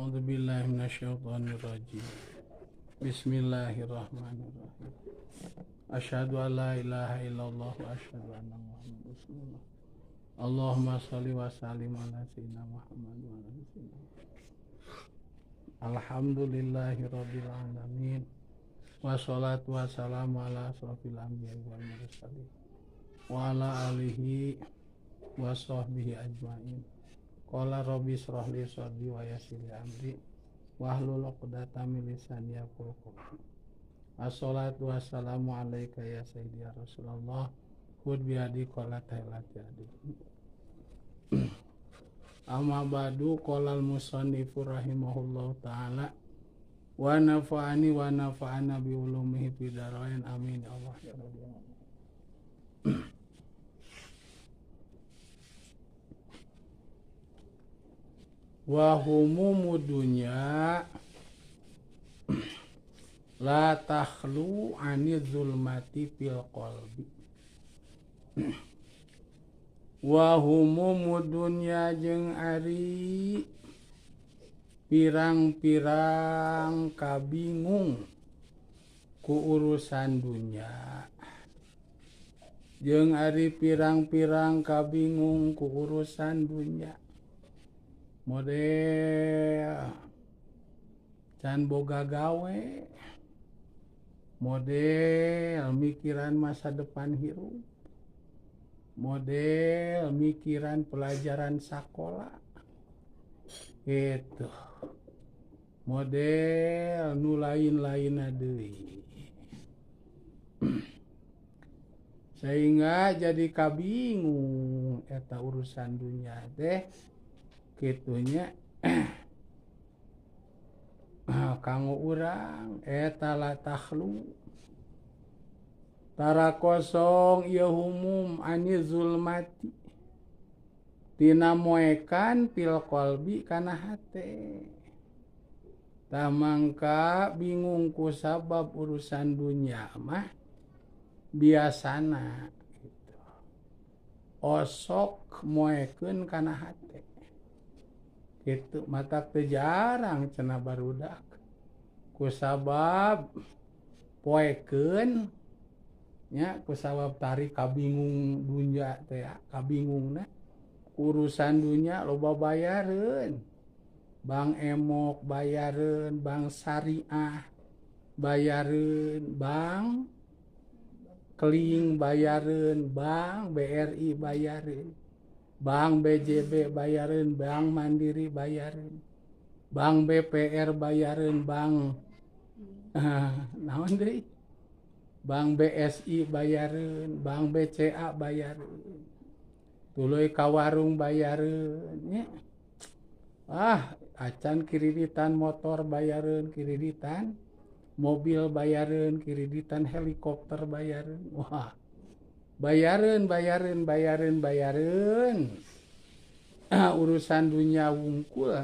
A'udzubillahi minasyaitonirrajim. Bismillahirrahmanirrahim. Asyhadu an la ilaha illallah wa asyhadu anna Muhammadar Rasulullah. Allahumma shalli wa sallim ala sayyidina Muhammad wa ala sayyidina. Alhamdulillahi rabbil alamin. Wassalatu wassalamu ala asrofil anbiya'i wal mursalin wa ala alihi wa sahbihi ajma'in. Qala rabbi shrah li sadri wa yassir li amri wahlul 'uqdatam min lisani yafqahu qawli. Assalatu wassalamu alayka ya sayyidi ya Rasulullah. Khudh bi yadi qala tailati adi. Amma ba'du qala al-musannifu rahimahullahu ta'ala wa nafa'ana bi ulumihi fid dharain amin ya Allah ya rabbi. Wa humumud dunya la takhlu anil zulmati fil qalbi. Wa humumud dunya jeung ari pirang-pirang kabingung ku urusan dunya. Jeung ari pirang-pirang kabingung ku urusan dunya. Model can boga gawe, model mikiran masa depan hirup, model mikiran pelajaran sekolah, itu model nu lain-lain deui. Sehingga jadi kabingung eta urusan dunia teh kitunya. Kanggo urang eta la takhlu tara kosong ieu humum ani zulmati tina moekan pil qalbi kana hate. Tamangka bingung ku sabab urusan dunia mah biasana gitu. Osok moekeun kana hate. Gitu mata teu jarang cenah barudak kusabab poekeun nya kusabab tari kabingung dunya teh kabingungna urusan dunya loba bayareun bang emok bayareun bang syariah bayareun bang keling bayareun bang BRI bayareun Bank BJB bayareun, Bank Mandiri bayareun, Bank BPR bayareun, Bank naon deui? Bank BSI bayareun, Bank BCA bayareun. Tuluy ka warung bayareun nya. Acan kreditan motor bayareun, kreditan mobil bayareun, kreditan helikopter bayareun. Wah. Bayareun. Urusan dunia wungkul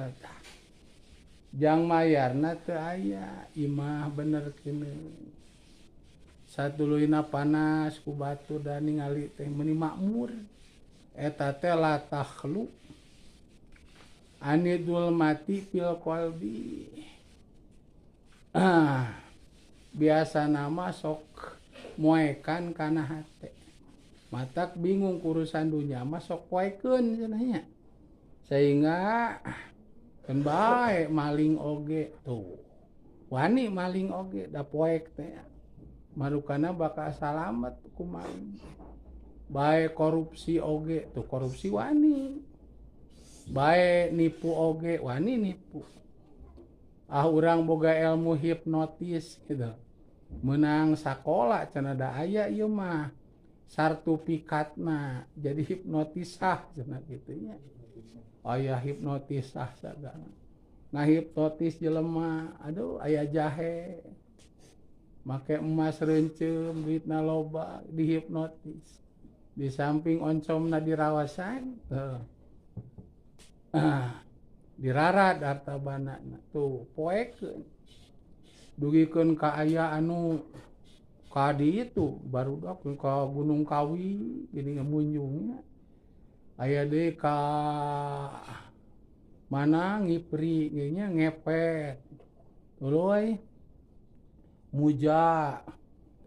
jang mayarna teu aya imah bener kene. Satuluyna panas ku batu da ningali teh meuni makmur. Eta teh la takhlu anidul mati fil qalbi. Biasa nama sok moekan kana hate. Matak bingung urusan dunia mah sok poekeun cenahnya. Sehingga kan bae maling oge tuh. Wani maling oge da poek teh. Marukana bakal salamet ku maling. Bae korupsi oge tuh korupsi wani. Bae nipu oge wani nipu. Urang boga ilmu hipnotis gitu. Menang sakola cenah da aya ieu mah. Sartifikatna jadi hipnotisah cenah kitu nya. Aya hipnotisah sagala. Ngahipnotis jelema, aduh aya jahe. Make emas reuncem, duitna loba, dihipnotis. Di samping oncomna dirawasan, dirarat hartabanana. Tuh, poekeun. Dugikeun ka aya anu kadi itu barudak ke Gunung Kawi gini ngemunjungnya aya deui ka mana ngipri nya ngepet tuluy muja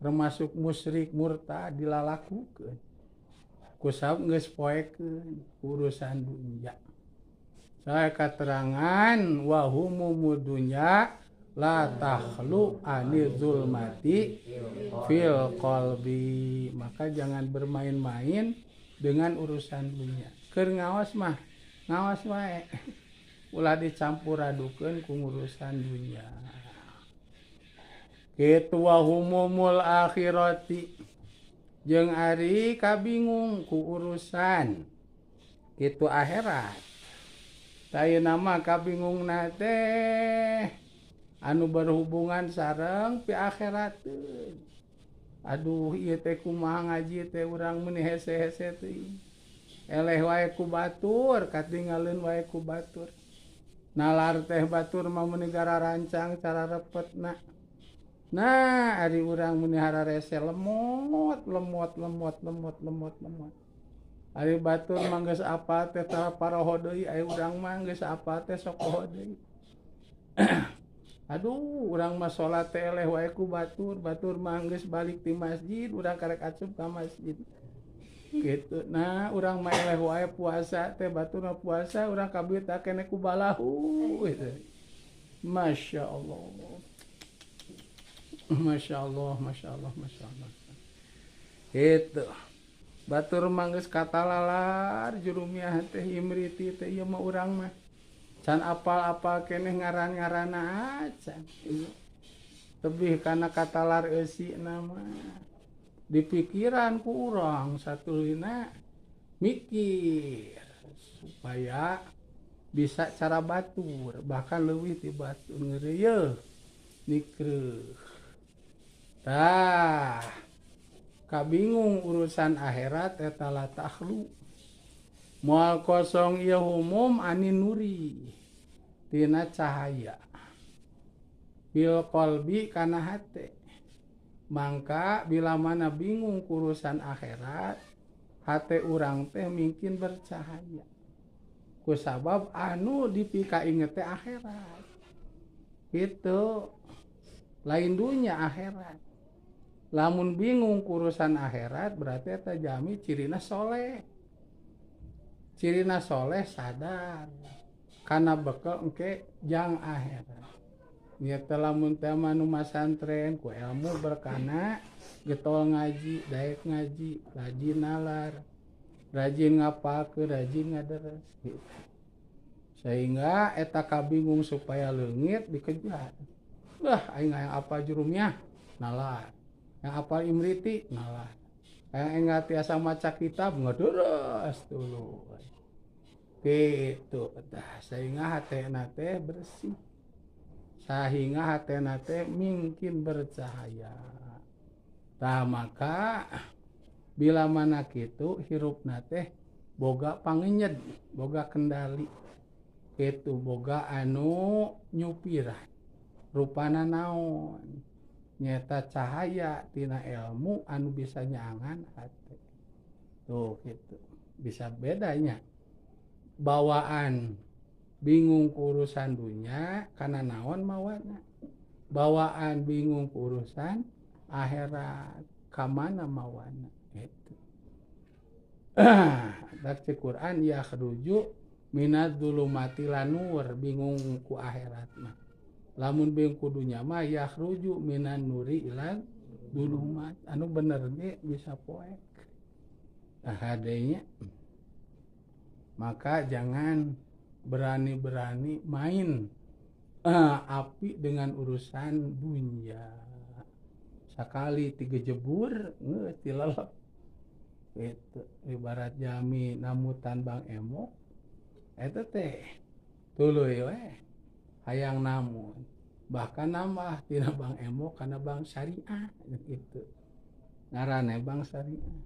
termasuk musyrik murtad dilalakukeun kusab geus poekeun urusan dunya saya katerangan wa humumud dunya la takhlu anil zulmati fil qalbi maka jangan bermain-main dengan urusan dunia keur ngaos wae ulah dicampur adukeun ku urusan dunia kitu wa humumul akhirati jeung ari kabingung ku urusan kitu akhirat tayeuna mah kabingungna teh anu berhubungan sareng pi akhirateun aduh ieu teh kumaha ngaji teh urang meuni hese-hese teh eleh wae ku batur katinggaleun wae ku batur nalar teh batur mah meuni gara rancang cara repetna nah ari urang meuni hararese lemot ari batur mah geus apa teh tara paroho deui aya urang mah geus apa teh sok poho deui aduh urang mah salat teh eleh wae ku batur mah geus balik ti masjid urang karek asup ka masjid kitu nah urang mah eleh wae puasa teh batur mah puasa urang kabeh teh kene ku balahu gitu. Masya Allah itu batur mah geus katalalar jurumiah teh imriti teh ieu mah urang mah can apal-apal keneh ngaran-ngaranna acan tebih kana katalar eusina mah di pikiran ku urang satulina mikir supaya bisa cara batur bahkan leuwih ti batur ngeureuyeuh nikreuh tah kabingung urusan akhirat eta la takhlu moal kosong ieu humum anin nuri tina cahaya bil qalbi kana hate mangka bila mana bingung urusan akhirat hate urang teh mungkin bercahaya kusabab anu dipikainget teh akhirat gitu lain dunya akhirat lamun bingung urusan akhirat berarti eta jami cirina soleh sadar kana bekel engke jang akhirat nya teh lamun teh manu masantren ku ilmu berkana getol ngaji daek ngaji rajin nalar rajin ngapalkeun rajin ngaderes gitu. Sehingga eta kabingung supaya leungit dikejar lah aing hayang apa jurumiah nalar yang apal imriti nalar yang enggak tiasa maca kitab ngaderes dulu gitu tah sehingga hatena teh bersih sehingga hatena teh mungkin bercahaya tah maka bila mana kitu hirupna teh boga pangenyed boga kendali kitu boga anu nyupiran rupana naon nyata cahaya tina ilmu anu bisa nyangan hati tuh gitu bisa bedanya bawaan bingung urusan dunia karena naon mawana bawaan bingung urusan akhirat kamana mawana itu baca Quran ya khruju minad dzulumati lanur bingung ku akhirat mah lamun bingung ku dunya mah ya khruju minan nuri ilan dulumat anu bener ge bisa poek hadenya maka jangan berani-berani main api dengan urusan dunia sakali tiga jebur geus tilelep itu ibarat jami namutan Bang Emo eta teh tuluy we hayang namun bahkan nambah tina Bang Emo kana Bang Syariah gitu ngaranna Bang Syariah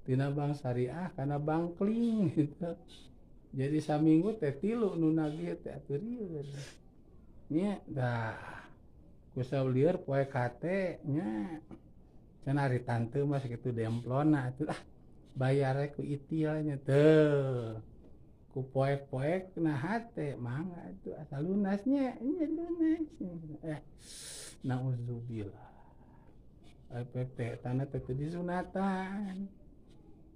tina Bang Syariah kana Bang Kling gitu jadi saminggu teh 3 nu nagih teh atuh nya dah kusaha lieur poe kate nya cenah ari tante mah sakitu demplona atuh bayar ku itil nya teu ku poek-poek na hate mangga itu asal lunasnya nya lunas nauzubillah PPT tanah teh disunatan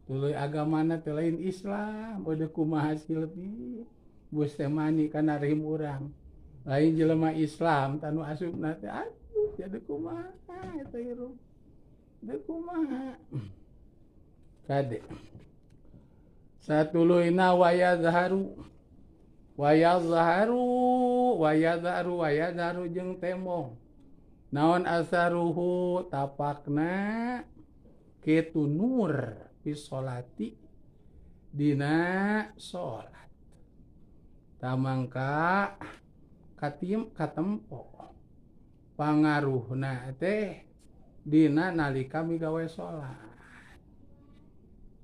tuluy agamana teh lain Islam udah kumaha sileupi bus teh mani kana rim urang lain jelema Islam tanu asupna teh aduh jadi kumaha eta hirup teu kumaha kade satuluyna wayadharu jeung temong naon asaruhu tapakna kitu nur pisolati dina salat tamangka katempo pangaruhna teh dina nalika migawe salat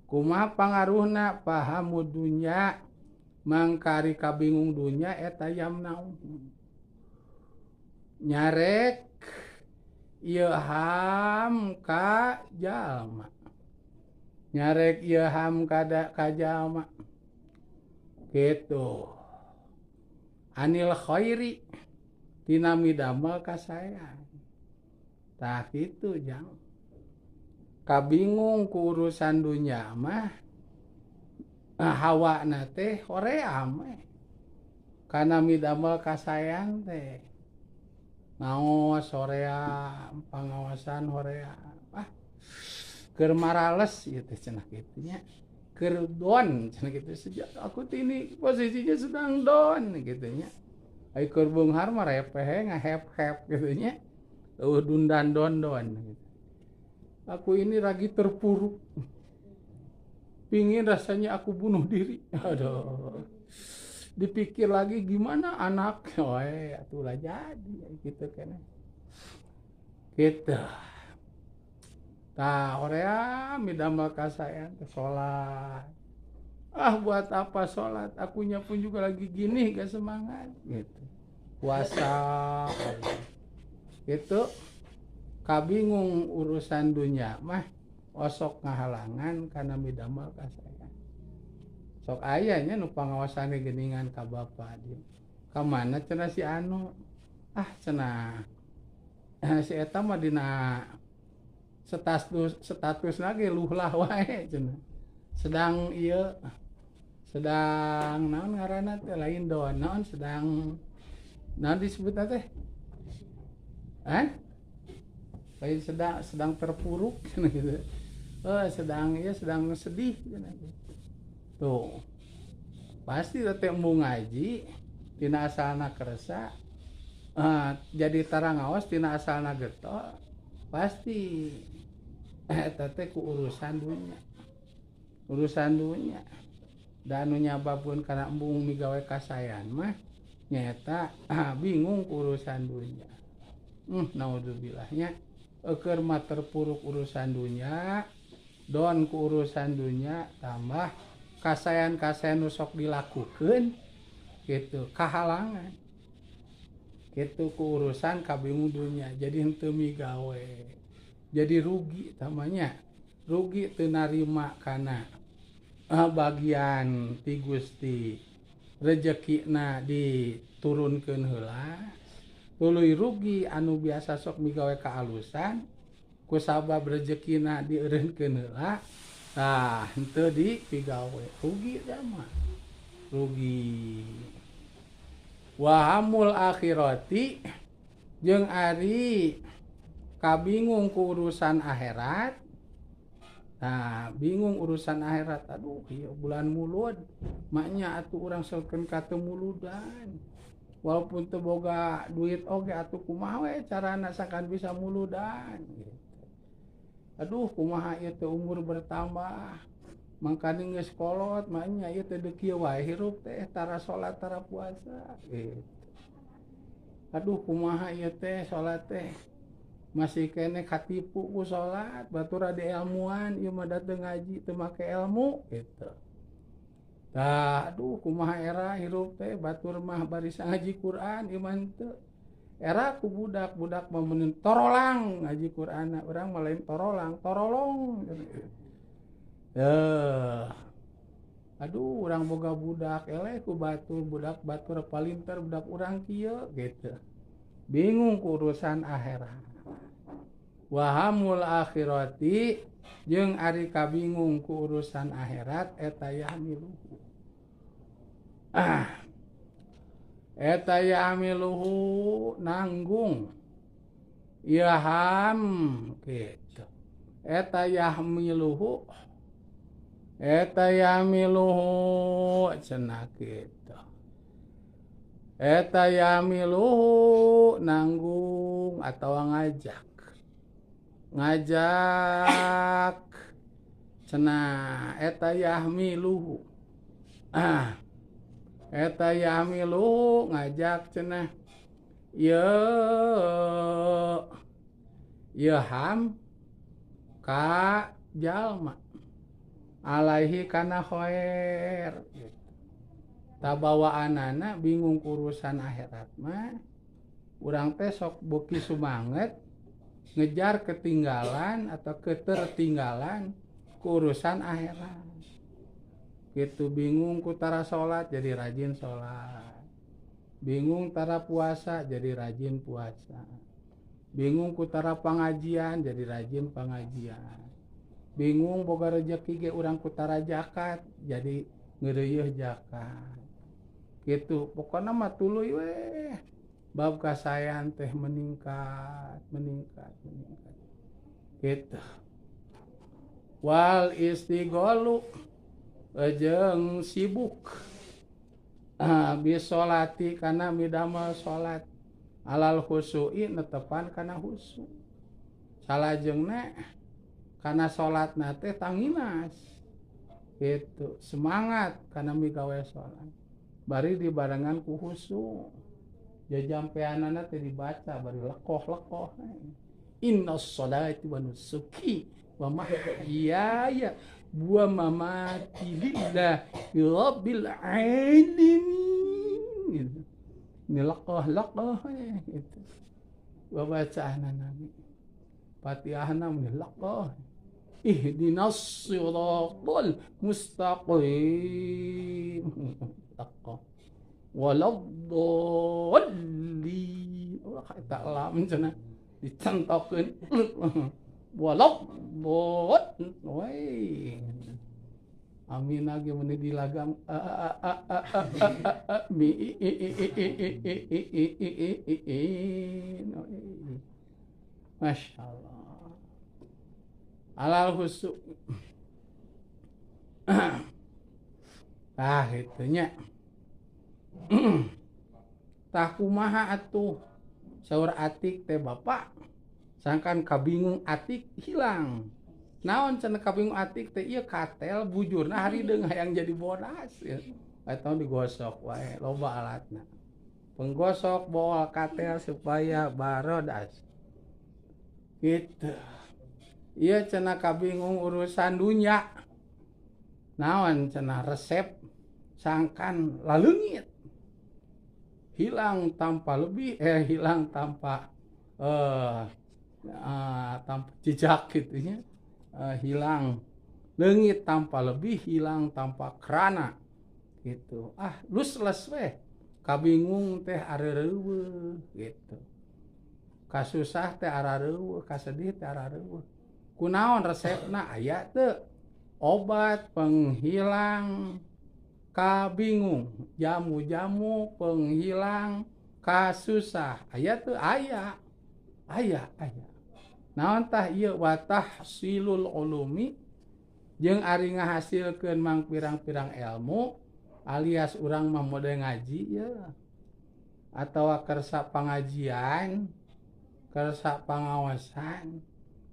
kumaha pangaruhna pahamu dunya mangkari kabingung dunya eta yamnau nyarek ieu ham ka jalma nyarek ieu ham ka jalma kitu anil khairi tina midamel kasayan tah kitu jang kabingung ku urusan dunya mah hawana teh hoream kana midamel kasayan teh ngaos hoream pangaosan hoream keur marales ieu teh cenah kitu nya keur don cenah kitu sejak aku ini posisinya sedang don kitu nya ai keur beunghar mah repeh ngahep-hep kitu nya dundan don gitu. Aku ini lagi terpuruk pingin rasanya aku bunuh diri aduh dipikir lagi gimana anak atulah jadi gitu kan gitu tah hoream midamel kasayan ke salat buat apa salat akunya pun juga lagi gini gak semangat gitu puasa gitu kabingung urusan dunya mah osok ngahalangan kana midamel kasayan sok aya nya nu pangaosane geuningan ka bapa dia ka mana cenah si anu cenah si eta mah dina status lagi luhlah wae cenah sedang ieu sedang naon ngaranna teh lain doan naon sedang naon disebutna teh lain sedang terpuruk gitu sedang sedih gitu. Tuh pasti teh embung ngaji tina asalna keresa jadi tara ngaos tina asalna geto pasti eta teh ku urusan dunya dan anu nyababkeun kana embung migawe kasayan mah nyaeta bingung ku urusan dunya naudzubillah nya keur mah terpuruk urusan dunya don ku urusan dunya tambah kasayan-kasayan nu sok dilakukeun kitu kahalangan kitu ku urusan kabingung dunya jadi henteu migawe jadi rugi tamanya rugi teu narima kana bagian ti Gusti rezekina diturunkeun heula tuluy rugi anu biasa sok migawe kaalusan ku sabab rezekina dieureunkeun heula henteu dipigawe rugi mah rugi wahamul akhirati jeung ari kabingung ku urusan akhirat bingung urusan akhirat aduh ieu bulan mulud maknya atuh urang sokeun ka teu muludan walaupun teu boga duit oge atuh kumaha we carana sakan bisa muludan gitu. Aduh kumaha ieu teh umur bertambah mangkana geus kolot maknya ieu teh deuk kieu wae hirup teh tara salat tara puasa gitu. Aduh kumaha ieu teh salat teh masih kene katipu ku salat batur ade ilmuan ieu mah dateng ngaji teu make ilmu gitu. Aduh kumaha era hirup teh batur mah bari ngaji Quran ieu mah teu era ku budak-budak mah meuneun torolang ngaji Qur'anna urang mah lain torolang torolong aduh urang boga budak eleh ku batur budak-batur palinter budak urang kieu gitu. Bingung ku urusan akhirat. Wahamul akhirati jeung ari kabingung ku urusan akhirat eta yahmiluhu. Eta yahmiluhu nanggung. Yaham gitu. Eta yahmiluhu cenah kitu. Eta yahmiluhu nanggung atau ngajak cenah eta yahmiluhu eta yahmiluhu ngajak cenah ham ka jalma alaihi kana khair tabawaanana bingung urusan akhirat mah urang teh sok beuki sumanget ngejar ketinggalan atau ketertinggalan urusan akhirat gitu. Bingung ku tara salat jadi rajin salat, bingung tara puasa jadi rajin puasa, bingung ku tara pangajian jadi rajin pangajian, bingung boga rezeki ge urang ku tara zakat jadi ngeureuyeuh zakat gitu. Pokona mah tuluy we bab kasayan teh meningkat gitu. Wal istighalu jeung sibuk bisolati kana midamel salat alal khusyu'i netepan kana khusyuk salajengna kana salatna teh tanginas gitu, semangat kana migawe salat bari dibarengan ku khusyuk. Jajampeanana teh dibaca bari lekoh-lekoh. Innas sholati wa nusuki wa mahyaya wa mamati lillahi rabbil alamin. Gitu. Ini lekoh-lekoh gitu. Bacaana Nabi. Fatihahna mun lekoh. Ihdinas siratal mustaqim. Lekoh. Waladhdallin ulah eta lam cenah dicentokeun waladhdallin we amin lagi mun dilagam mi masyaallah alal khusyuk itu nya. Tah kumaha atuh saur Atik teh bapak sangkan kabingung Atik hilang. Naon cenah kabingung Atik teh ieu katel bujurna harideung hayang jadi bodas ya. Atawa digosok wae loba alatna. Penggosok bol katel supaya barodas. Gitu. Ieu cenah kabingung urusan dunya. Naon cenah resep sangkan laleungit. Hilang tanpa tanpa jejak gitu ya. Hilang leungit tanpa lebih, hilang tanpa kerana gitu. Lusless we. Kabingung teh arereuweuh gitu. Kasusah teh arareuweuh, kasedih teh arareuweuh. Kunaon resepna aya teu? Obat penghilang kabingung, jamu-jamu penghilang kasusah aya tuh aya naon tah ieu wa tahsilul ulumi jeung ari ngahasilkeun mang pirang-pirang ilmu alias urang mah mode ngaji ya atawa kersa pangajian kersa pangawasan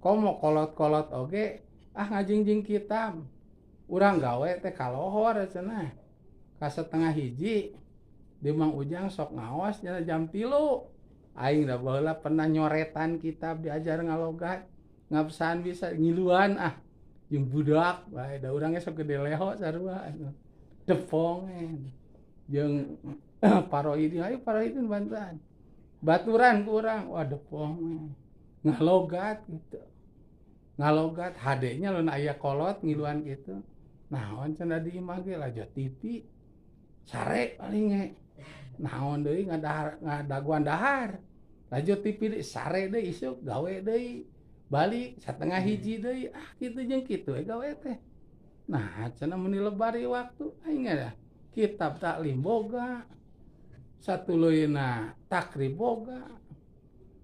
komo kolot-kolot oge ngajingjing kitab urang gawe teh kalohor cenah ka setengah hiji di Mang Ujang sok ngawas jam 3 aing da baheula pernah nyoretan kitab diajar ngalogat ngabsan bisa ngiluan jeung budak bae da urang sok gede leho sarua depong jeung paroidi ayo paroidin bantuan baturan ku urang wah depong ngalogat gitu ngalogat HD-nya lamun aya kolot ngiluan gitu naon cenah di imah ge lajot TV sare paling ge naon deui ngadaguan dahar lajot TV deui sare deui isuk gawe deui balik satengah hiji deui kitu jeung kitu gawe teh nah cenah mun dilebari waktu aing dah kitab taklim boga satuluyna takrib boga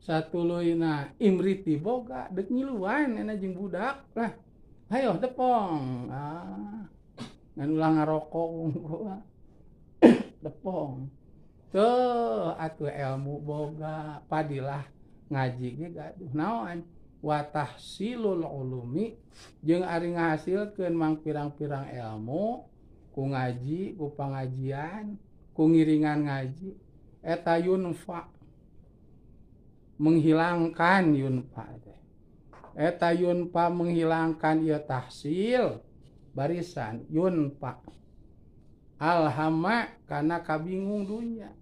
satuluyna imriti boga deuk ngiluan ena jeung budak lah hayo depong ngan ulah ngarokok depong teu atuh ilmu boga padilah ngaji ge gaduh naon wa tahsilul ulumi jeung ari ngahasilkeun mang pirang-pirang ilmu ku ngaji ku pangajian ku ngiringan ngaji eta yunfa menghilangkan yunfa teh eta yunfa menghilangkan ieu tahsil barisan yunfa alhama kana kabingung dunya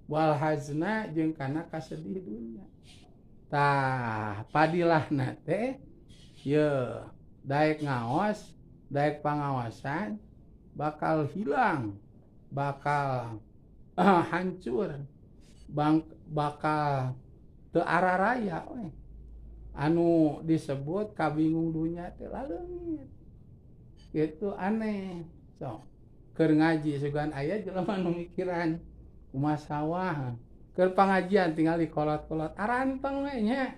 wal hazna jeung kana kasedih dunya tah padilahna teh ye daek ngaos daek pangawasan bakal hilang bakal hancur bakal teu araraya we anu disebut kabingung dunya teh laleungit kitu aneh sok keur ngaji sugan aya jelema nu mikiran kumaha sawah keur pangajian tinggal di kolot-kolot aranteng we nya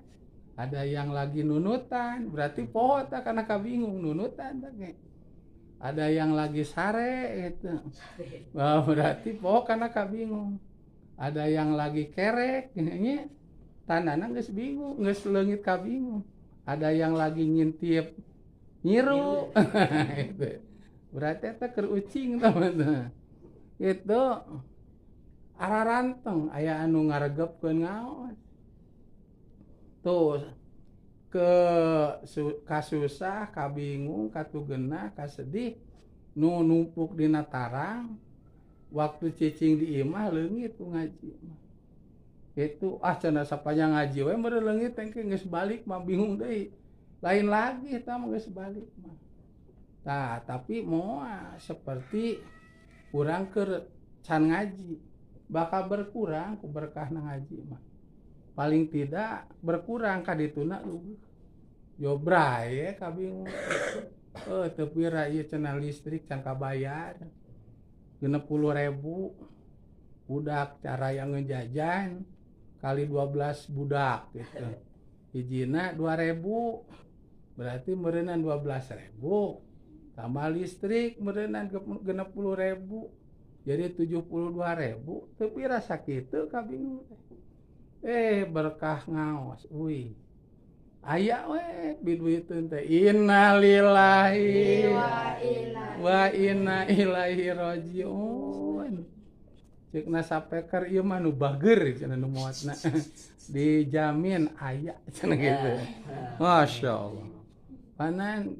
ada yang lagi nunutan berarti poho tah kana kabingung nunutan tah ge ada yang lagi sare gitu berarti poho kana kabingung ada yang lagi kerek nya tandana geus bingung geus leungit kabingung ada yang lagi ngintip nyiru gitu berarti eta keur ucing tah itu araranteng aya anu ngaregepkeun ngaos tuh ke kasusah kabingung katugeunah kasedih nu numpuk dina tarang waktu cicing di imah leungit ku ngaji itu cenah sapanjang ngaji we meureun leungit teh geus balik mah bingung deui lain lagi eta mah geus balik mah tah tapi moal seperti urang keur can ngaji bakal berkurang ku berkahna ngaji mah paling tidak berkurang kadituna yo bray kabingung teu pira ieu cenah listrik can kabayar 60.000 budak cara yang ngejajan kali 12 budak gitu hijina 2.000 berarti meureunnan 12.000 tambah listrik meureunnan 60.000 jadi 72.000 teu pira sakitu kabingung berkah ngaos uy aya we biduiteun teh innalillahi wa inna ilaihi rajiun ceukna sapeker ieu mah nu bager cenah nu moatna dijamin aya cenah kitu masyaallah panan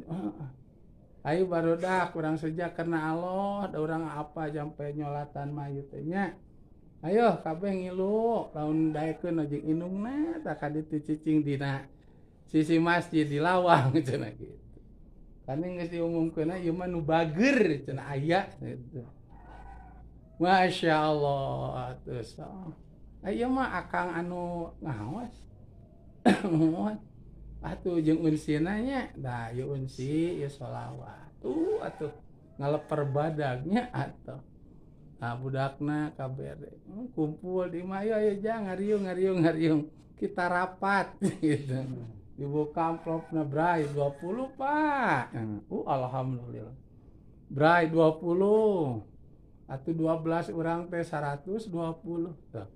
ayo barudak urang sejak karena Allah da urang apa sampai nyolatan mayit teh nya ayo kabeh ngilu laun daekeun jeung indungna tah ka ditu cicing dina sisi masjid di lawang cenah kitu kana geus diumumkeunna ieu mah nu bager cenah aya gitu masyaallah terus aya mah akang anu ngaos muat atuh jeung unsina nya da ieu unsi ieu sholawat atuh ngaleper badagnya atuh budakna kabere kumpul di mah ayo jang ngariung kita rapat gitu dibuka amplopna bray 20 Pak alhamdulillah bray 20 atuh 12 urang teh 120 tuh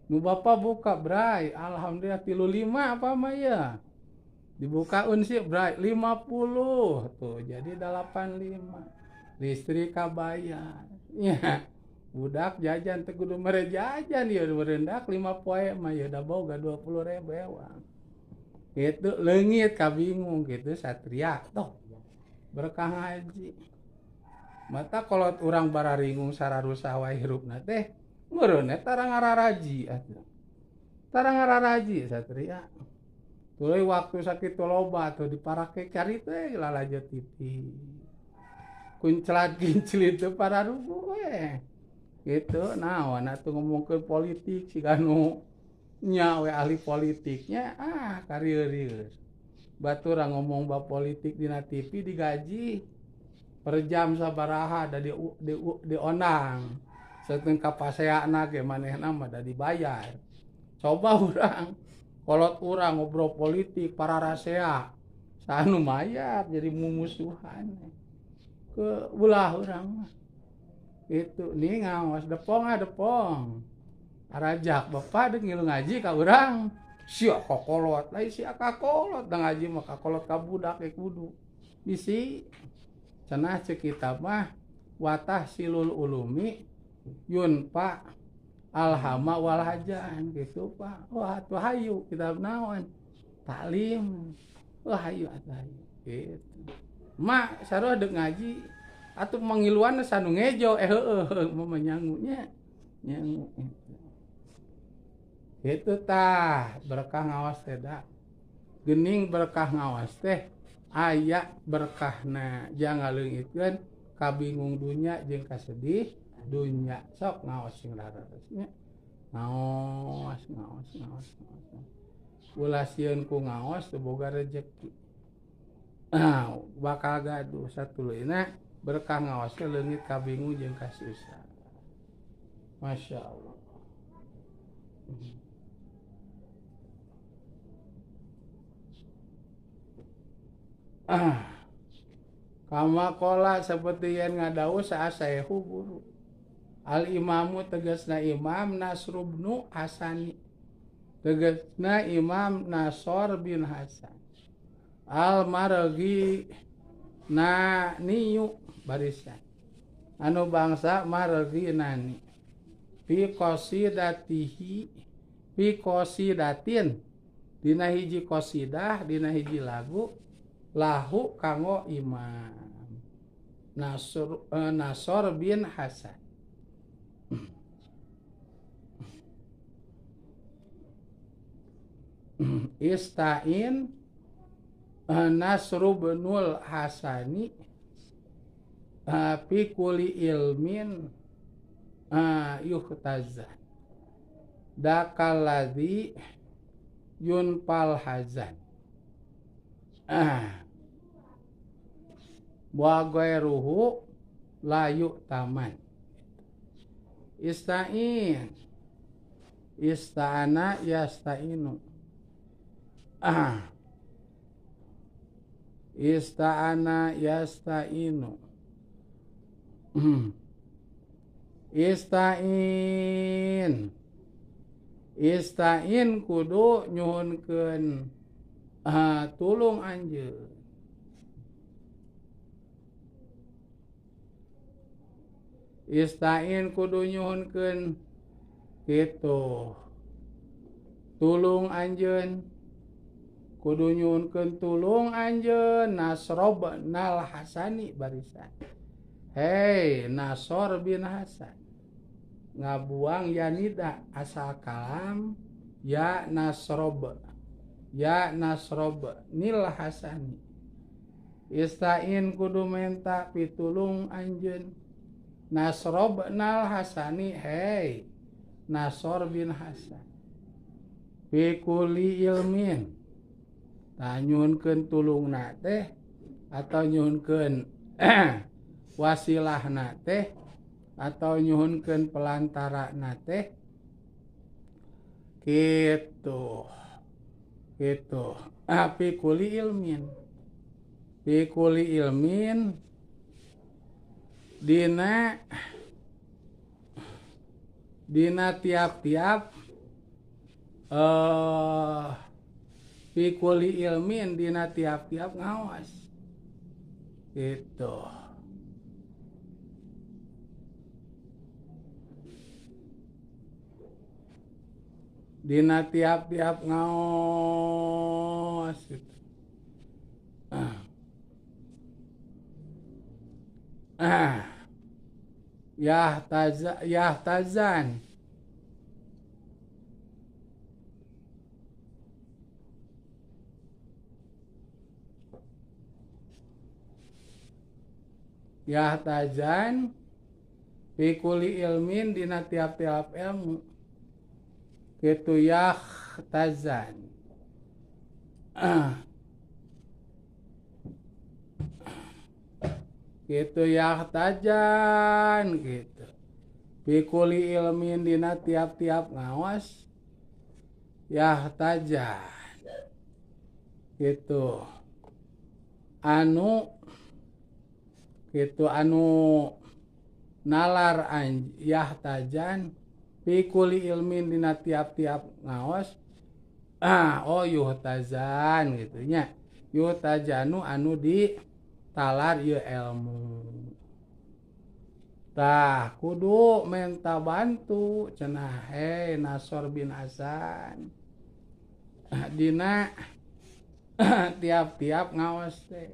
nu Bapak buka bray alhamdulillah 35 apa mah ya dibuka unsi bray 50 tuh jadi 85 listrik kabayar nya budak jajan teh kudu mere jajan ieu merendak 5 poe mah ya da boga 20.000 ewang kitu leungit kabingung kitu satria toh berkah ngaji mata kolot urang bararingung sararusa wae hirupna teh meureun eta tarang ngararaji atuh tarang ngararaji satria tuluy waktu sakitu loba atuh diparake cari teh lalajo TV kunclat kinclit teu pararugu we. Gitu naon atuh ngomongkeun politik si anu nya we ahli politiknya karieus. Batur ngomong bab politik dina TV digaji per jam sabaraha da di onang. Saeuteuing kapaseana ge manehna mah da dibayar. Coba urang kolot urang ngobrol politik pararasea sanu mayar jadi mumusuhan. Ke ulah urang mah. Itu nih ngawas depong. Arajak bapak deuk ngilu ngaji ka urang. Sia kokolot, lain sia kakolot da ngaji mah kakolot ka budak ge kudu. Bisi cenah ceuk kitab mah watah silul ulumi yunpa alhama wal hajan gitu Pak. Wah atuh hayu kitab naon? Taklim. Wah hayu atuh hayu. Gitu. Mak saruh deuk ngaji atuh mangiluan sanu ngejo heueuh mah nyangunya. Nyangu. Itu tah berkah ngawas teh da. Geuning berkah ngawas teh aya berkahna jangan leungitkeun kabingung dunya jeung kasedih dunya sok ngaos sing raresnya. Ngaos. Ulah sieun ku ngaos teu boga rezeki. Bakal gaduh satuluyna berkah ngaos teh leungit kabingung jeung kasusah. Masya Allah. Kama kola seperti yang ngadawu saasaehu guru. Al imamu tegasna Imam Nasr bin Hasani. Tegasna Imam Nasr bin Hasan. Al margi na niyu barisan. Anu bangsa margi nani. Fi qasidatin dina hiji qasidah dina hiji lagu lahu kanggo Imam Nasr bin Hasan. Istain Nasr binul Hasani fi kulli ilmin yuhtazan dakalladzi yunpal hazan wa ghairuhu la yu'taman. Ista'ana yasta'inu. Ista'ana yasta'inu. Ista'in kudu nyuhunkeun tulung anjeun. Ista'in kudu nyuhunkeun kitu tulung anjeun. Kudu nyuhunkeun tulung anjeun Nasr nal Hasani barisan. Hei Nasr bin Hasan. Ngabuang ya nida asal kalam ya Nasrob nil Hasani. Istain kudu menta pitulung anjeun Nasrob nal Hasani. Hei Nasr bin Hasan. Fi kulli ilmin nyuhunkeun tulungna teh atau nyuhunkeun wasilahna teh atau nyuhunkeun pelantarana teh kitu fi kulli ilmin dina tiap-tiap fi kulli ilmin dina tiap-tiap ngawas gitu. Dina tiap-tiap ngaos gitu. Yahtazan yahtajan fi kulli ilmin dina tiap-tiap ilmu kitu yahtazan gitu yahtajan gitu fi kulli ilmin dina tiap-tiap ngaos yahtajan gitu anu nalar yahtajan fi kulli ilmin dina tiap-tiap ngaos yuhtazan gitu nya yuhtajanu anu di talar ieu ilmu tah kudu menta bantu cenah Nasor bin Hasan dina tiap-tiap ngaos teh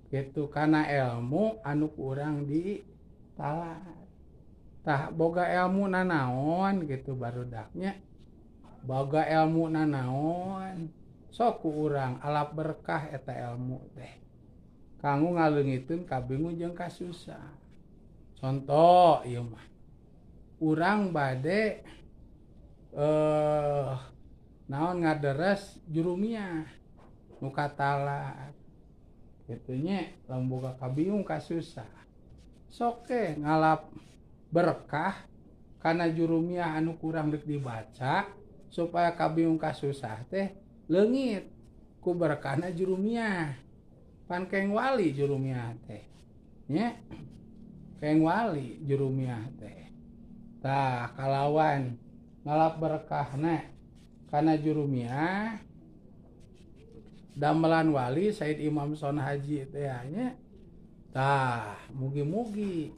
gitu kana ilmu anu kurang di talar tah boga ilmu nanaon gitu barudaknya boga ilmu nanaon sok ku urang alap berkah eta ilmu teh kanggo ngaleungiteun ka bingung jeung ka susah contoh ieu mah urang bade naon ngaderes jurumiyah nu katalar kitu nya lamun boga kabingung ka susah sok ke ngalap berkah kana jurumiyah anu kurang deuk dibaca supaya kabingung ka susah teh leungit ku berkahna jurumiyah pan keng wali jurumiyah teh nya keng wali jurumiyah teh tah kalawan ngalap berkahna kana jurumiyah damelan wali Said Imam Son Haji teh nya tah mugi-mugi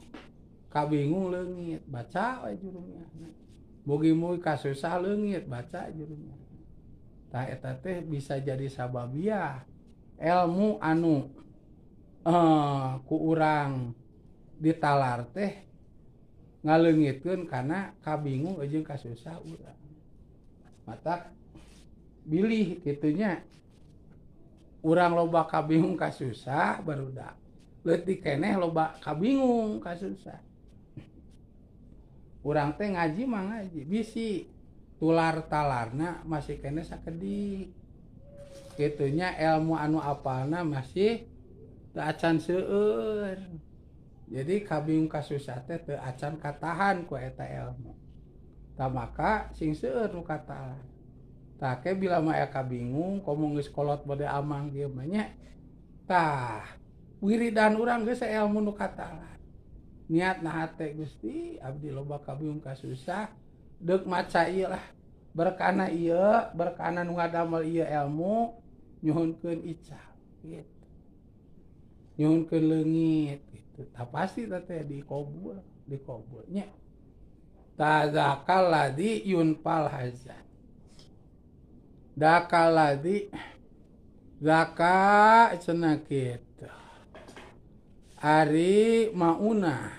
kabingung leungit baca we jurumiyahna mugi-mugi kasusah leungit baca jurumiyah tah eta teh bisa jadi sababiah ilmu anu ku urang ditalar teh ngaleungitkeun kana kabingung jeung kasusah urang matak bilih kitu nya urang loba kabingung kasusah barudak leutik keneh loba kabingung kasusah urang teh ngaji mah ngaji bisi tular talarna masih keneh sakedik kitu nya ilmu anu apalna masih teu acan seueur jadi kabingung kasusah teh teu acan katahan ku eta ilmu tah maka sing seueur nu katalar tah ke bila mah kabingung komo geus kolot bade amang kieu mah nya tah wiridan urang geus ilmu nu katalar niatna hate Gusti abdi loba kabingung kasusah deuk maca ieu lah berkana ieu berkana nu ngadamel ieu ilmu nyuhunkeun icab gitu nyuhunkeun leungit gitu tah pasti teh dikabul nya tazakal ladzi yunfal hazan dakal ladzi zaka cenah kitu ari maunah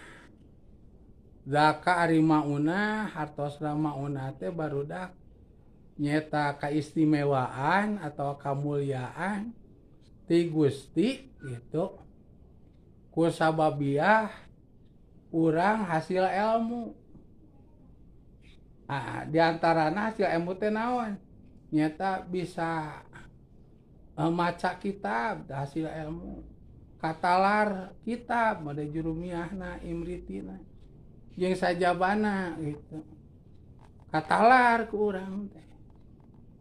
zaka ari maunah hartosna maunah teh barudak nyeta kaistimewaan atau kamuliaan ti Gusti gitu ku sababiah urang hasil ilmu diantarana hasil ilmu teh naon nyata bisa maca kitab hasil ilmu katalar kitab made jurumiyahna imritina jeung sajabana gitu katalar ku urang teh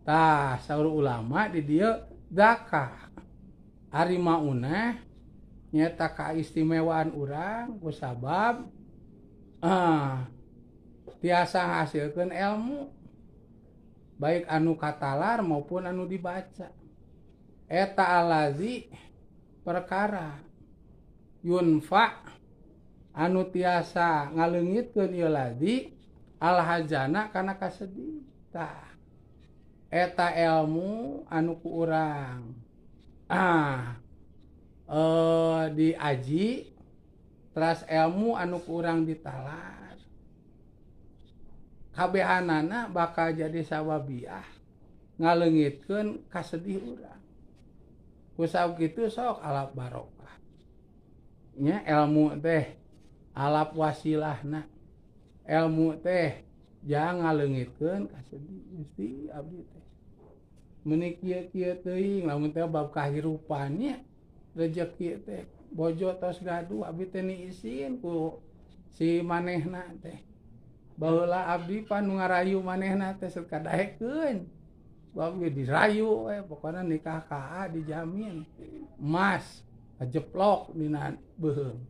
tah saur ulama di dieu zakah ari maunah nyata kaistimewaan urang ku sabab tiasa ngahasilkeun ilmu baik anu katalar maupun anu dibaca eta alazi perkara yunfa anu tiasa ngaleungitkeun ieu ladzi alhajana kana kasedih tah eta ilmu anu ku urang diaji teras ilmu anu ku urang ditalar kabehanana bakal jadi sababiah ngaleungitkeun kasedih urang kusab kitu sok alap barokah nya ilmu teh alap wasilahna. Ilmu teh jangan ngaleungitkeun ka sedih Gusti abdi teh. Meuni kieu-kieu teuing lamun teh bab kahirupan nya rezeki teh bojo tos gaduh abdi teh niisin ku si manehna teh. Baheula abdi pan nu ngarayu manehna teh sok kadaekeun. Bab dirayu pokona nikah ka dijamin. Emas ngajeplok dina beuheung.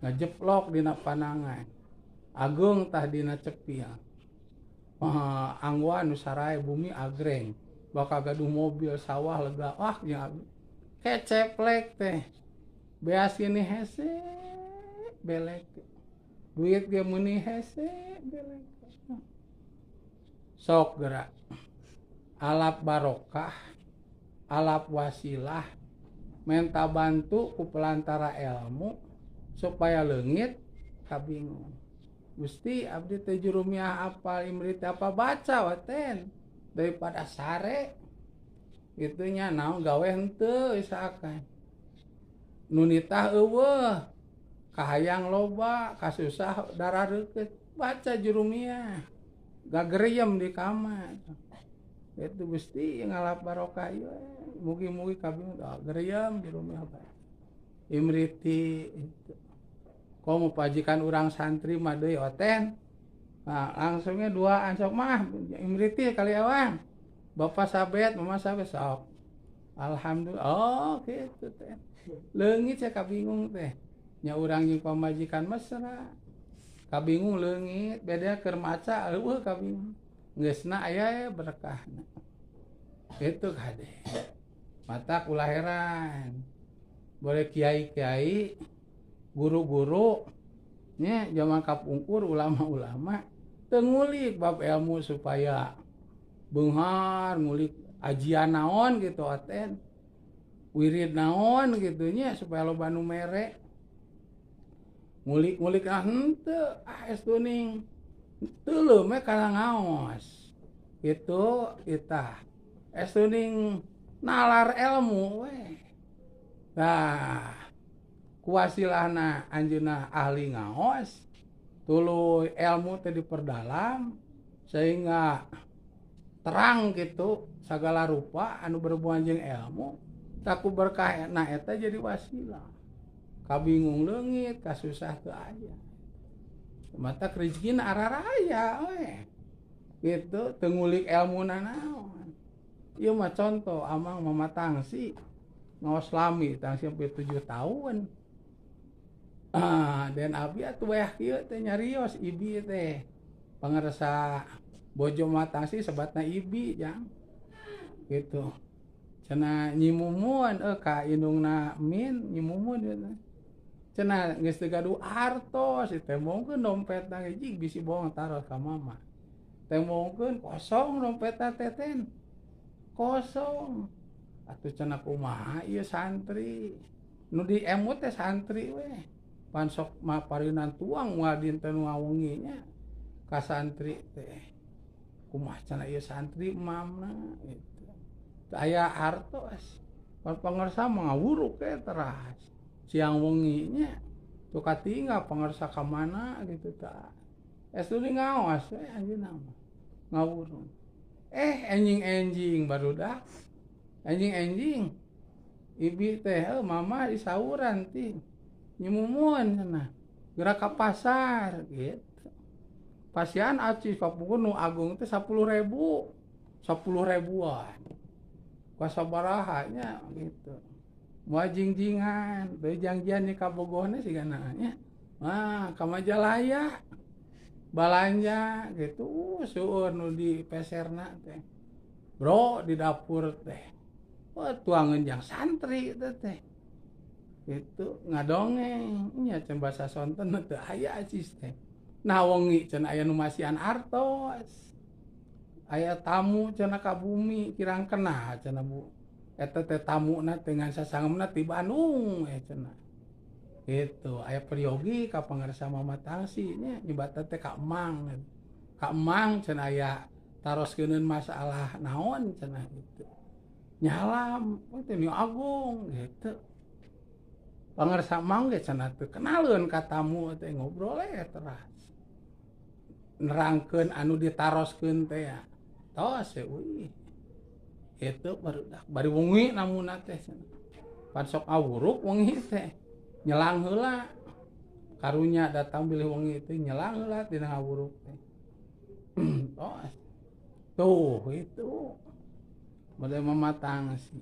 Ngajeplok dina panangan. Agung tah dina cepil. Angwa nu sarae bumi agreng. Bakal gaduh mobil sawah lega. Wah nya keceplek teh. Beas ini hese belek. Duit ge meuni hese belek. Sok gerak. Alap barokah, alap wasilah, menta bantu ku pelantara ilmu supaya leungit kabingung. Gusti abdi teh jurumiah apal imrit apa baca waten daripada sare kitu nya naon gawe henteu isakan. Nu nitah eueuh kahayang loba kasusah darareukeut baca jurumiah gageriem di kamar. Itu Gusti ngalap barokah ieu mugi-mugi kabingung geriem jurumiah bae. Imriti itu komo pajikan urang santri mah deui oten. Nah, langsungnya duaan sok mah imriti kali awang. Bapak sabet, mama sabet sok. Alhamdulillah. Oh, gitu teh. Leungit saya kabingung teh. Nya urang jeung pamajikan mesra. Kabingung leungit, beda keur maca eueuh kabingung. Geusna aya berkahna. Itu kade. Mata kula heran. Boleh kiai-kiai, guru-guru, nya zaman kapungkur ulama-ulama teu ngulik bab ilmu supaya beunghar ngulik ajian naon gitu aten. Wirid naon gitu nya supaya loba nu mere. Ngulik-ngulik henteu estuning teu leume kana ngaos. Itu itah estuning nalar ilmu we. Nah, kuasilahna anjeunna ahli ngaos, tuluy ilmu teh diperdalam sehingga terang gitu sagala rupa anu berhubungan jeung ilmu, taku berkahna eta jadi wasilah. Kabingung leungit, kasusah teu aya. Mata rezekina araraya we. Gitu teu ngulik ilmuna naon. Ieu mah contoh amang mama tangsi ngaos lami tangsi sampai 7 tahun. Dan abi atuh wayah kieu teh nyarios ibi teh. Pangaresa bojo matangsi sebatna ibi jang. Gitu. Cenah nyimumun ka indungna min nyimumun gitu. Cenah geus teu gaduh artos teh mungkeun dompetna hiji bisi bohong taros ka mama. Teh mungkeun kosong dompetna teh ten. Kosong. Atuh cenah kumaha ieu santri. Nu di emut teh santri we. Pan sok maparinan tuang moal dinten ngawengi nya ka santri teh. Kumaha cenah ieu santri mamna gitu. Aya hartos. Pan pangarsa mah ngawuruk ke teras. Siang wengi nya tuh katinggal pangarsa ka mana gitu tah. Estudi ngaos we anjeunna mah. Ngawuruk. Enjing-enjing barudak. Enjing-enjing. Ibi teh mama di sauran ti. Nyemumun cenah. Gerak ka pasar gitu. Pasian acis papungkur nu agung teh 10.000. 10.000-an. Kasabaraha nya gitu. Moal jingjingan, teu janjian di kabogohna sigana nya. Ka Majalaya. Balanja gitu seueur nu di peserna teh. Bro di dapur teh. Tuangeun jang santri teh. Itu ngadongeng nya can basa sonten teu aya acis teh. Nah wengi cenah aya nu masihan artos. Aya tamu cenah ka bumi kirang kenah cenah Bu. Eta teh tamuna teh ngan sasangemna ti Bandung cenah. Gitu, aya peryogi ka pangarsa mama tangsi nya nyebata teh ka emang. Ka emang cenah aya taroskeun masalah naon cenah gitu. Nyalam teh nu agung gitu. pangersa mangge cenah teu kenaleun ka tamu teh ngobrol teras. Nerangkeun anu ditaroskeun teh ya. Tos euy. Itu barudak bari wengi namuna teh cenah. Pan sok awuruk wengi teh nyelang heula. Karunya datang bilih wengi teh nyelang heula tina ngawuruk teh. Tos. Tuh itu. Bade mamatang sih.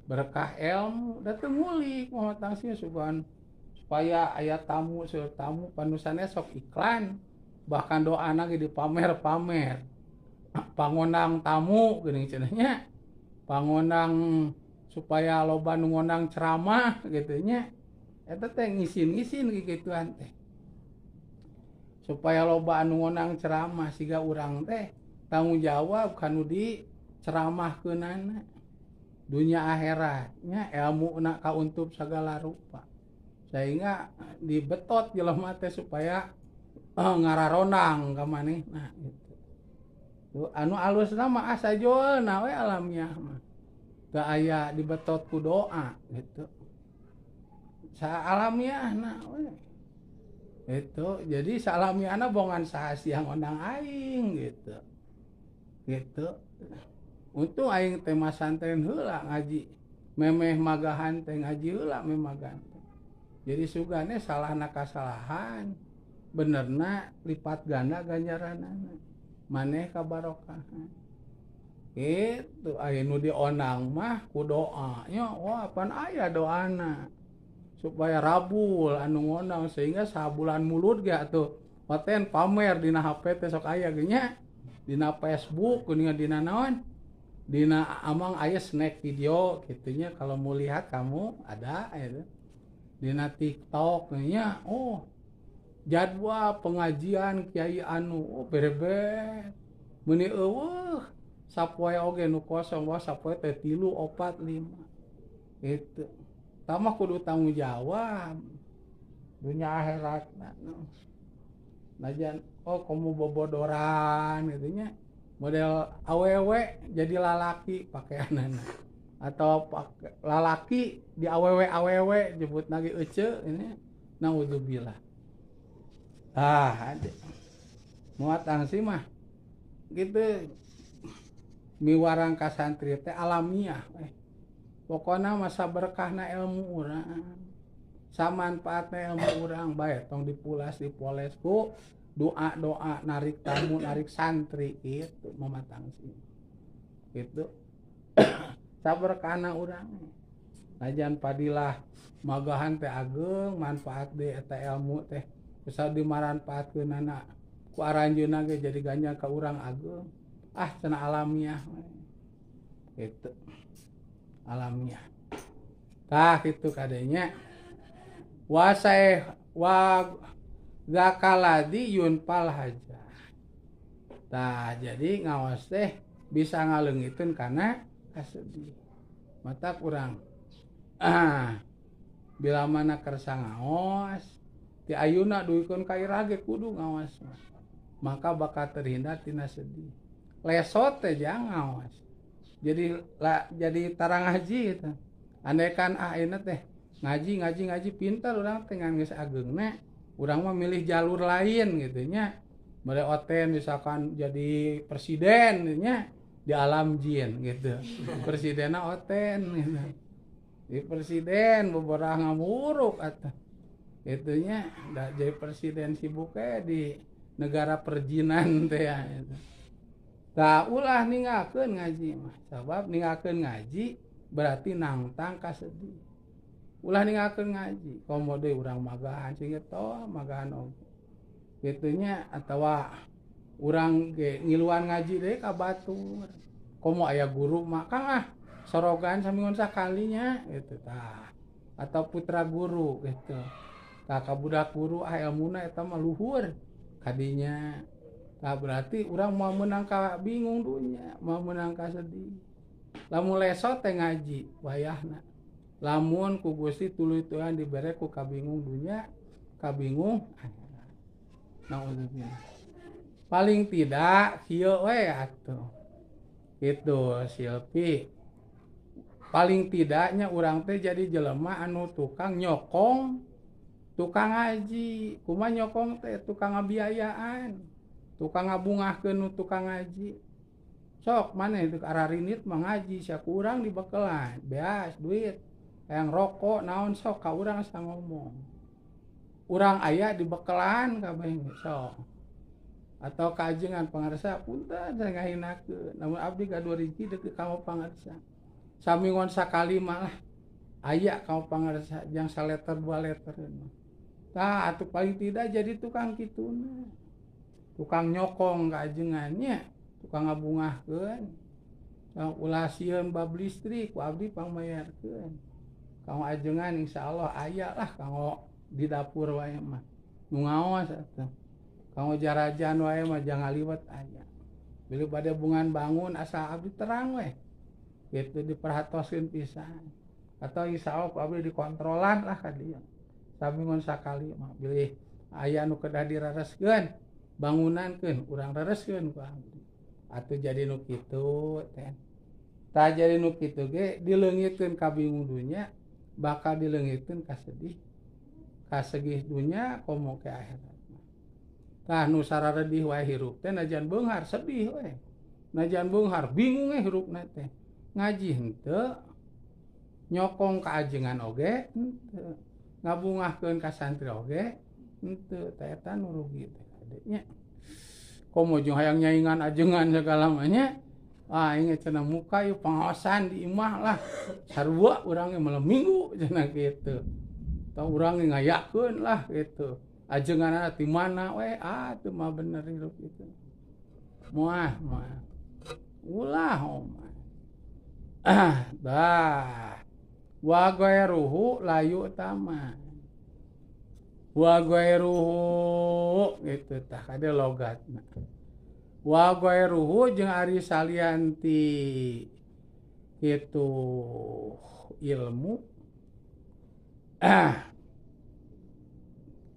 Berkah ilmu datang ngulik mamatang sih sugan supaya aya tamu seueur tamu panusana sok iklan. Bahkan doana ge dipamer-pamer. Pangondang tamu geuning cenah nya. Pangondang supaya loba nu ngondang ceramah kitu nya. Eta teh ngisin-ngisin kikituan teh. Supaya loba anu ngondang ceramah siga urang teh tanggung jawab kanu di ceramahkeunana. Dunia akhiratnya ilmuna kauntup segala rupa. Sehingga dibetot jelema teh supaya ngararonang ka manehna gitu. Tuh anu alusna mah asa joelna we alamiah mah. Teu aya dibetot ku doa gitu. Sa alamiahna we. Itu jadi salamiahna bongan saha siang ondang aing gitu. Gitu. Untung aing teh masantren heula ngaji. Memeh magahan teh ngaji heula memeh magahan. Jadi sugane salahna kasalahan benerna lipat ganda ganjaranana. Maneh kabarokahan. Itu aya nu dionang mah ku doa nya wah pan aya doana supaya rabul anu ngondang sehingga sabulan mulut ge atuh paten pamer dina HP teh sok aya ge nya dina Facebook kuningan dina naon dina amang aya snack video kitunya kalau mau lihat kamu ada itu dina TikTok nya oh jadwal pengajian kiai anu oh berebet meuni eueuh sapoe oge nu kosong wah sapoe teh 3 4 5 gitu tama kudu tanggung jawab dunia akhiratna najan oh kamu bobodoran gitu nya model awewe jadi lalaki pakaianana atau lalaki di awewe jebut lagi ece ini naudzubillah ada muat angsi mah gitu miwarang ka santri teh alamiah pokona masa berkahna ilmu urang samanfaatna ilmu urang bae tong dipulas dipoles ku doa narik tamu narik santri itu mamatang sih itu saberkahna urang najan padilah magahan teh ageng manfaat de eta ilmu teh bisa dimanfaatkeunana ku aranjeunna ge jadi ganjar ka urang ageng cenah alamiah gitu alamiah tah kitu kadenya wa zakaladi yunpal haja tah jadi ngaos teh bisa ngaleungiteun kana kasedih mata kurang bila mana kersa ngaos ti ayeuna duikeun ka irage kudu ngaos maka bakal terhindar tina sedih lesot teh jangan ngaos jadi tarang ngaji gitu andai kan ayeuna teh ngaji pintar urang teh ngan geus ageungna urang mah milih jalur lain gitu nya mere oten misalkan jadi presiden nya di alam jin gitu presidenna oten gitu di presiden beberapa ngawuruk atuh itunya da jadi presiden sibuk di negara perjinan teh ya gitu. Tah ulah ninggalkeun ngaji mah sabab ninggalkeun ngaji berarti nangtang ka sedih ulah ninggalkeun ngaji komo deui urang magahan sing eta magahan oge kitunya atawa urang ge ngiluan ngaji deui ka batur komo aya guru mah Kang sorogan samingon sakalinya gitu tah atau putra guru gitu tah ka budak guru ilmuna eta mah luhur kadinya tah berarti urang mau menang ka bingung dunya mau menang ka sedih lamun lesot teh ngaji wayahna lamun ku Gusti tuluy Tuhan dibere ku kabingung dunya kabingung akhirat naudzubillah paling tidak kieu we atuh gitu Silpi paling tidaknya urang teh jadi jelema anu tukang nyokong tukang ngaji. Kumaha nyokong teh tukang ngabiayaan, tukang ngabungahkeun tukang ngaji. Sok maneh teu ararinit mah ngaji sia ku urang dibekelan beas duit hayang rokok naon sok ka urang asa ngomong. Urang aya dibekelan kabeh sok. Atau kaajengan pangarsa punten saya ngahinakeun namun abdi gaduh rezeki deukeut ka pangarsa. Samingon sakali mah aya ka pangarsa jang saleter 2 leter. Tah atuh paling tidak jadi tukang kituna. Tukang nyokong kaajengannya, tukang ngabungahkeun. Ulah sieun bab listrik ku abdi pangmayarkeun. Kanggo ajengan insyaallah aya lah kanggo di dapur wae mah. Nu ngaos atuh. Kanggo jarajan wae mah jangan liwat aya. Bila bade bungan bangun asa abdi terang we. Kitu diperhatoskeun pisan. Atau insyaallah ku abdi dikontrolan lah ka dieu. Samingon sakali mah bilih aya nu kedah dirareskeun, bangunankeun urang rereskeun ku abdi. Atuh jadi nu kitu teh. Tah jadi nu kitu ge dileungitkeun ka bingung dunya, bakal dileungitkeun ka sedih. Ka segih dunya komo ke akhirat. Tah nu sararedih wae hirup teh najan beunghar sedih we. Najan beunghar bingung we hirupna teh. Ngaji henteu, nyokong ka ajengan oge henteu. Ngabungahkeun ka santri oge henteu. Tah eta nu rugi teh nya. Komo jeung hayang nyaingan ajengan sagala mah nya. Ah inget cenah muka ieu pangaosan di imah lah. Sarua urang ge malam minggu cenah kitu. Tah urang ge ngayakeun lah kitu. Ajenganna ti mana we teu mah bener hirup itu. Moal. Ulah omah. Dah. Wa ghairuhu layu taman. Wa ghairuhu gitu tah kade logatna. Wa ghairuhu jeung ari salianti kitu ilmu.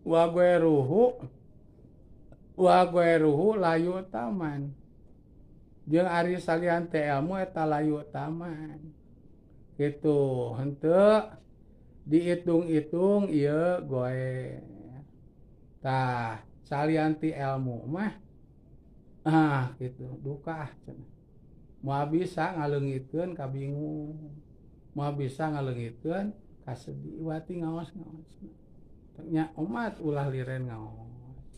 Wa ghairuhu layu taman. Jeung ari salian teh ilmu eta layu taman. Kitu henteu diitung-itung ieu goe. Tah salian ti ilmu mah kitu duka cenah. Moal bisa ngaleungitkeun ka bingung. Moal bisa ngaleungitkeun ka sedih wati ngaos-ngaosna. Nya umat ulah liren ngaos.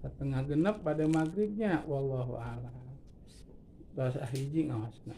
Satengah genep pada magribnya wallahu a'lam. Bahasa hiji ngaosna.